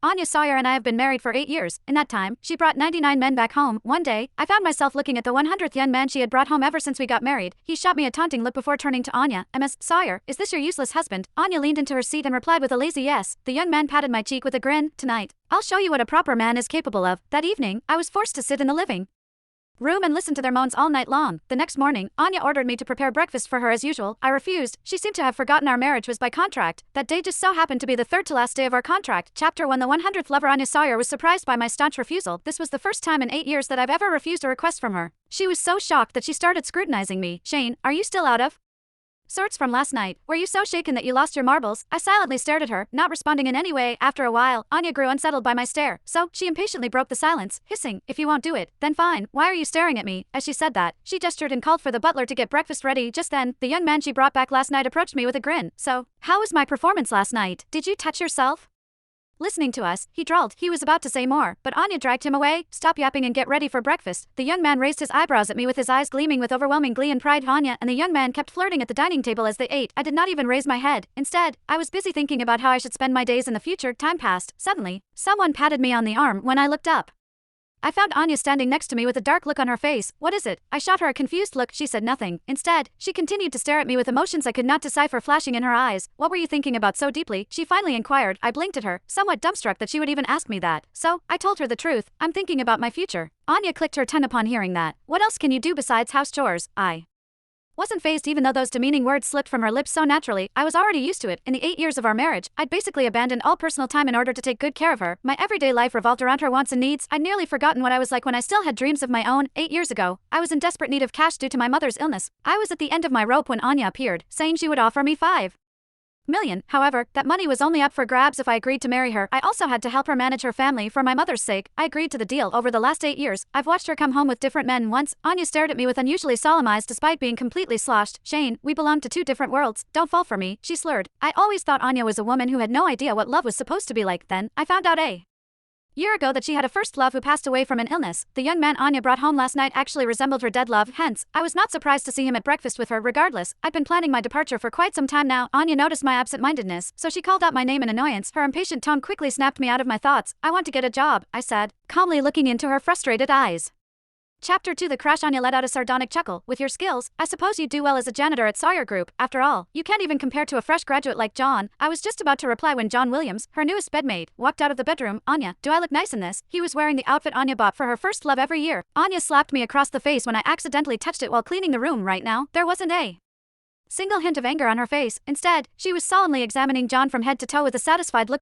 Anya Sawyer and I have been married for 8 years. In that time, she brought 99 men back home. One day, I found myself looking at the 100th young man she had brought home ever since we got married. He shot me a taunting look before turning to Anya. Ms. Sawyer, is this your useless husband? Anya leaned into her seat and replied with a lazy yes. The young man patted my cheek with a grin. Tonight, I'll show you what a proper man is capable of. That evening, I was forced to sit in the living room and listen to their moans all night long. The next morning, Anya ordered me to prepare breakfast for her as usual. I refused. She seemed to have forgotten our marriage was by contract. That day just so happened to be the third to last day of our contract. Chapter 1. The 100th lover. Anya Sawyer was surprised by my staunch refusal. This was the first time in 8 years that I've ever refused a request from her. She was so shocked that she started scrutinizing me. Shane, are you still out of sorts from last night? Were you so shaken that you lost your marbles? I silently stared at her, not responding in any way. After a while, Anya grew unsettled by my stare, so she impatiently broke the silence, hissing, if you won't do it, then fine. Why are you staring at me? As she said that, she gestured and called for the butler to get breakfast ready. Just then, the young man she brought back last night approached me with a grin. So, how was my performance last night? Did you touch yourself? Listening to us, he drawled. He was about to say more, but Anya dragged him away. Stop yapping and get ready for breakfast. The young man raised his eyebrows at me with his eyes gleaming with overwhelming glee and pride. Anya and the young man kept flirting at the dining table as they ate. I did not even raise my head. Instead, I was busy thinking about how I should spend my days in the future. Time passed. Suddenly, someone patted me on the arm. When I looked up, I found Anya standing next to me with a dark look on her face. What is it? I shot her a confused look. She said nothing. Instead, she continued to stare at me with emotions I could not decipher flashing in her eyes. What were you thinking about so deeply? She finally inquired. I blinked at her, somewhat dumbstruck that she would even ask me that. So, I told her the truth. I'm thinking about my future. Anya clicked her tongue upon hearing that. What else can you do besides house chores? I wasn't fazed even though those demeaning words slipped from her lips so naturally. I was already used to it. In the 8 years of our marriage, I'd basically abandoned all personal time in order to take good care of her. My everyday life revolved around her wants and needs. I'd nearly forgotten what I was like when I still had dreams of my own. 8 years ago, I was in desperate need of cash due to my mother's illness. I was at the end of my rope when Anya appeared, saying she would offer me $5 million. However, that money was only up for grabs if I agreed to marry her. I also had to help her manage her family for my mother's sake. I agreed to the deal. Over the last 8 years, I've watched her come home with different men. Once, Anya stared at me with unusually solemn eyes despite being completely sloshed. Shane, we belong to two different worlds. Don't fall for me, she slurred. I always thought Anya was a woman who had no idea what love was supposed to be like. Then, I found out a year ago that she had a first love who passed away from an illness. The young man Anya brought home last night actually resembled her dead love, hence, I was not surprised to see him at breakfast with her. Regardless, I'd been planning my departure for quite some time now. Anya noticed my absent-mindedness, so she called out my name in annoyance. Her impatient tone quickly snapped me out of my thoughts. I want to get a job, I said, calmly looking into her frustrated eyes. Chapter 2. The crash. Anya let out a sardonic chuckle. With your skills, I suppose you'd do well as a janitor at Sawyer Group. After all, you can't even compare to a fresh graduate like John. I was just about to reply when John Williams, her newest bedmate, walked out of the bedroom. Anya, do I look nice in this? He was wearing the outfit Anya bought for her first love every year. Anya slapped me across the face when I accidentally touched it while cleaning the room. Right now, there wasn't a single hint of anger on her face. Instead, she was solemnly examining John from head to toe with a satisfied look.